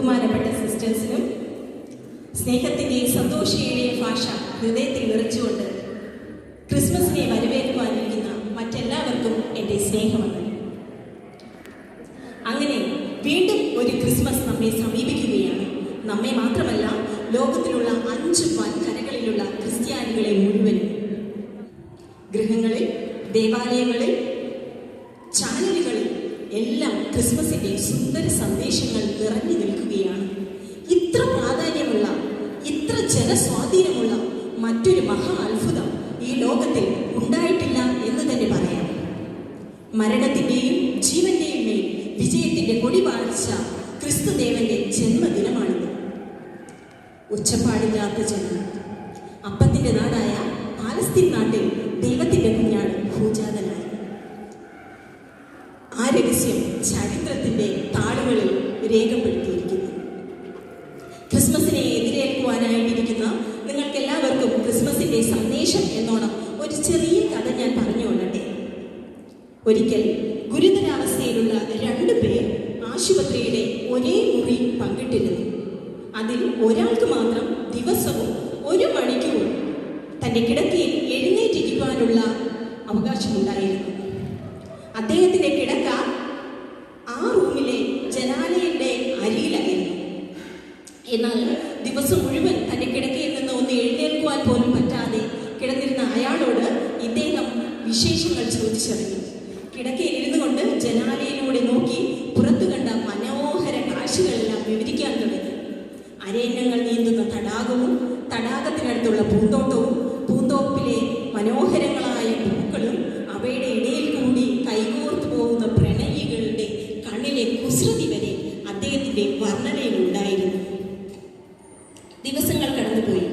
ബഹുമാനപ്പെട്ട സിസ്റ്റേഴ്സിനും സ്നേഹത്തിൻ്റെയും സന്തോഷയുടെയും ഭാഷ ഹൃദയത്തിൽ നിറച്ചുകൊണ്ട് ക്രിസ്മസിനെ വരവേൽക്കുവാനിരിക്കുന്ന മറ്റെല്ലാവർക്കും എൻ്റെ സ്നേഹമാണ്. അങ്ങനെ വീണ്ടും ഒരു ക്രിസ്മസ് നമ്മെ സമീപിക്കുകയാണ്. നമ്മെ മാത്രമല്ല, ലോകത്തിലുള്ള 5 വൻകരകളിലുള്ള ക്രിസ്ത്യാനികളെ മുഴുവനും. ഗൃഹങ്ങളിൽ, ദേവാലയങ്ങളിൽ, ചാനലുകളിൽ എല്ലാം ക്രിസ്മസിന്റെ സുന്ദര സന്ദേശങ്ങൾ നിറഞ്ഞു നിൽക്കുകയാണ്. ഇത്ര പ്രാധാന്യമുള്ള, ഇത്ര ജനസ്വാധീനമുള്ള മറ്റൊരു മഹാ അത്ഭുതം ഈ ലോകത്തിൽ ഉണ്ടായിട്ടില്ല എന്ന് തന്നെ പറയാം. മരണത്തിന്റെയും ജീവന്റെയും മേൽ വിജയത്തിന്റെ കൊടി പാറിച്ച ക്രിസ്തുദേവന്റെ ജന്മദിനമാണിത്. ഉച്ചപ്പാടില്ലാത്ത ജനം, അപ്പത്തിന്റെ നാടായ പാലസ്തീൻ നാട്ടിൽ ദൈവത്തിന്റെ കുഞ്ഞാണ് ഭൂജാതനായി. ആ രഹസ്യം ചരിത്രത്തിന്റെ താളുകളിൽ രേഖപ്പെടുത്തിയിരിക്കുന്നു. ക്രിസ്മസിനെ എതിരേൽക്കുവാനായിട്ടിരിക്കുന്ന നിങ്ങൾക്ക് എല്ലാവർക്കും ക്രിസ്മസിന്റെ സന്ദേശം എന്നോണം ഒരു ചെറിയ കഥ ഞാൻ പറഞ്ഞുകൊള്ളട്ടെ. ഒരിക്കൽ ഗുരുതരാവസ്ഥയിലുള്ള 2 പേർ ആശുപത്രിയുടെ ഒരേ മുറി പങ്കിട്ടിരുന്നു. അതിൽ ഒരാൾക്ക് മാത്രം ദിവസവും 1 മണിക്കൂർ തൻ്റെ കിടക്കയിൽ എഴുന്നേറ്റിരിക്കുവാനുള്ള അവകാശമുണ്ടായിരുന്നു. അദ്ദേഹത്തിന്റെ കിടക്ക ആ റൂമിലെ ജനാലയുടെ അരിയിലായിരുന്നു. എന്നാൽ ദിവസം മുഴുവൻ തന്റെ കിടക്കയിൽ നിന്ന് ഒന്ന് എഴുന്നേൽക്കുവാൻ പോലും പറ്റാതെ കിടന്നിരുന്ന അയാളോട് ഇദ്ദേഹം വിശേഷങ്ങൾ ചോദിച്ചറിഞ്ഞു. കിടക്കയിൽ ഇരുന്നു കൊണ്ട് ജനാലയിലൂടെ നോക്കി പുറത്തു കണ്ട മനോഹര കാഴ്ചകളെല്ലാം വിവരിക്കാൻ തുടങ്ങി. അരയന്നങ്ങൾ നീന്തുന്ന തടാകവും, തടാകത്തിനടുത്തുള്ള പൂന്തോട്ടവും, പൂന്തോപ്പിലെ മനോഹരങ്ങളായ പൂക്കളും, അവയുടെ ഇടയിൽ കൂടി കൈകോർത്തു പോകുന്ന പ്രണയികളുടെ കണ്ണിലെ കുസൃതി വരെ അദ്ദേഹത്തിന്റെ വർണ്ണനയിൽ ഉണ്ടായിരുന്നു. ദിവസങ്ങൾ കടന്നുപോയി.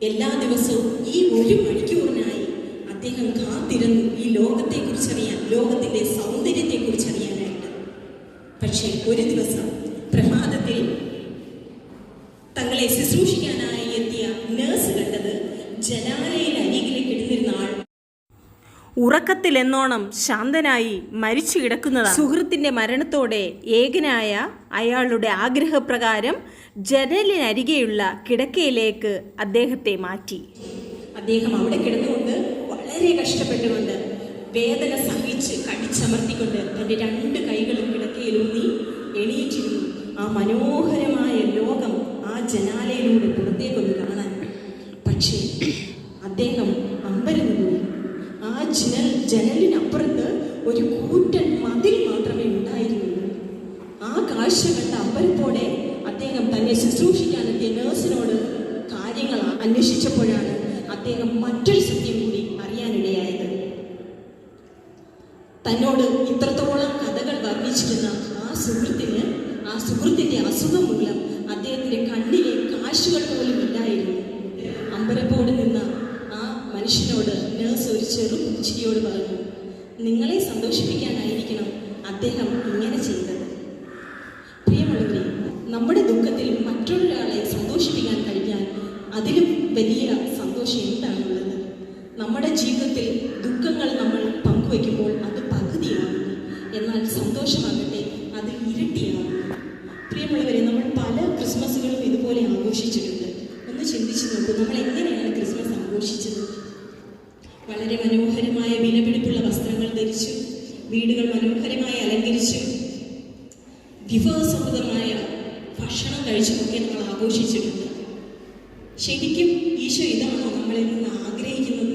എല്ലാ ദിവസവും ഈ 1 മണിക്കൂറിനായി അദ്ദേഹം കാത്തിരുന്നു ഈ ലോകത്തെക്കുറിച്ചറിയാൻ, ലോകത്തിന്റെ സൗന്ദര്യത്തെക്കുറിച്ചറിയാനായിട്ട്. പക്ഷേ ഒരു ദിവസം പ്രഭാതത്തിൽ തങ്ങളെ ശുശ്രൂഷിക്കാനായി എത്തിയ നേഴ്സ് കണ്ടത് ജനാലയിൽ അരികിലേക്ക് ഇടുന്നിരുന്ന ആൾ ഉറക്കത്തിലെന്നോണം ശാന്തനായി മരിച്ചു കിടക്കുന്നതാണ്. സുഹൃത്തിന്റെ മരണത്തോടെ ഏകനായ അയാളുടെ ആഗ്രഹപ്രകാരം ജനലിനരികെയുള്ള കിടക്കയിലേക്ക് അദ്ദേഹത്തെ മാറ്റി. അദ്ദേഹം അവിടെ കിടന്നുകൊണ്ട് വളരെ കഷ്ടപ്പെട്ടുകൊണ്ട്, വേദന സഹിച്ച് കടിച്ചമർത്തിക്കൊണ്ട് തൻ്റെ 2 കൈകളും കിടക്കയിലൂന്നി എണീറ്റിരുന്നു. ആ മനോഹരമായ ലോകം ആ ജനാലയിലൂടെ പുറത്തേക്കൊന്ന് കാണാൻ. പക്ഷേ അദ്ദേഹം അമ്പരന്ന് പോയി. ആ ജനലിനപ്പുറത്ത് ഒരു കൂറ്റൻ മതിൽ മാത്രമേ ഉണ്ടായിരുന്നുള്ളൂ. ആ കാഴ്ച കണ്ട അമ്പരത്തോടെ അദ്ദേഹം തന്നെ ശുശ്രൂഷിക്കാനെത്തിയ നേഴ്സിനോട് കാര്യങ്ങൾ അന്വേഷിച്ചപ്പോഴാണ് അദ്ദേഹം മറ്റൊരു സത്യം കൂടി അറിയാനിടയായത്. തന്നോട് ഇത്രത്തോളം കഥകൾ വർണ്ണിച്ചിരുന്ന ആ സുഹൃത്തിന്റെ അസുഖം മൂലം അദ്ദേഹത്തിന്റെ കണ്ണിലെ കാഴ്ചകൾ പോലും ഇല്ലായിരുന്നു. അമ്പരപ്പോട് നിന്ന ആ മനുഷ്യനോട് നേഴ്സ് ഒരു ചെറു പുഞ്ചിരിയോട് പറഞ്ഞു, നിങ്ങളെ സന്തോഷിപ്പിക്കാനായിരിക്കണം അദ്ദേഹം ഇങ്ങനെ ചെയ്തത്. പ്രിയമുള്ളവരെ, നമ്മുടെ ദുഃഖത്തിൽ മറ്റൊരാളെ സന്തോഷിപ്പിക്കാൻ കഴിഞ്ഞാൽ അതിലും വലിയ സന്തോഷം എന്താണുള്ളത്? നമ്മുടെ ജീവിതത്തിൽ ദുഃഖങ്ങൾ നമ്മൾ പങ്കുവയ്ക്കുമ്പോൾ അത് പകുതിയാകുന്നു, എന്നാൽ സന്തോഷമാകട്ടെ അത് ഇരട്ടിയാകുന്നു. പ്രിയമുള്ളവരെ, നമ്മൾ പല ക്രിസ്മസുകളും ഇതുപോലെ ആഘോഷിച്ചിട്ടുണ്ട്. ഒന്ന് ചിന്തിച്ചു നോക്കൂ, നമ്മൾ എങ്ങനെയാണ് ക്രിസ്മസ് ആഘോഷിച്ചത്? വളരെ മനോഹരമായ വിലപിടിപ്പുള്ള വസ്ത്രങ്ങൾ ധരിച്ചു, വീടുകൾ മനോഹരമായി അലങ്കരിച്ചു, വിഭവസമൃദ്ധമായ ഭക്ഷണം കഴിച്ചുമൊക്കെ നമ്മൾ ആഘോഷിച്ചിട്ടുണ്ട്. ശരിക്കും ഈശോ ഇതാണോ നമ്മളിൽ നിന്ന് ആഗ്രഹിക്കുന്നത്?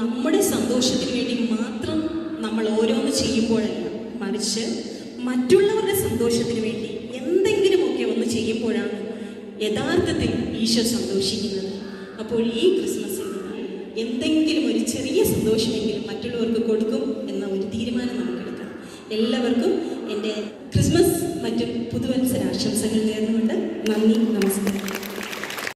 നമ്മുടെ സന്തോഷത്തിന് വേണ്ടി മാത്രം നമ്മൾ ഓരോന്ന് ചെയ്യുമ്പോഴല്ല, മറിച്ച് മറ്റുള്ളവരുടെ സന്തോഷത്തിന് വേണ്ടി എന്തെങ്കിലുമൊക്കെ ഒന്ന് ചെയ്യുമ്പോഴാണ് യഥാർത്ഥത്തിൽ ഈശോ സന്തോഷിക്കുന്നത്. അപ്പോൾ ഈ ക്രിസ്മസിൽ എന്തെങ്കിലും ഒരു ചെറിയ സന്തോഷമെങ്കിലും മറ്റുള്ളവർക്ക് കൊടുക്കും എന്ന ഒരു തീരുമാനം നമുക്കെടുക്കാം. എല്ലാവർക്കും എൻ്റെ ക്രിസ്മസ് മറ്റും പുതുവത്സര ആശംസകൾ നേർന്നുകൊണ്ട് നന്ദി, നമസ്കാരം.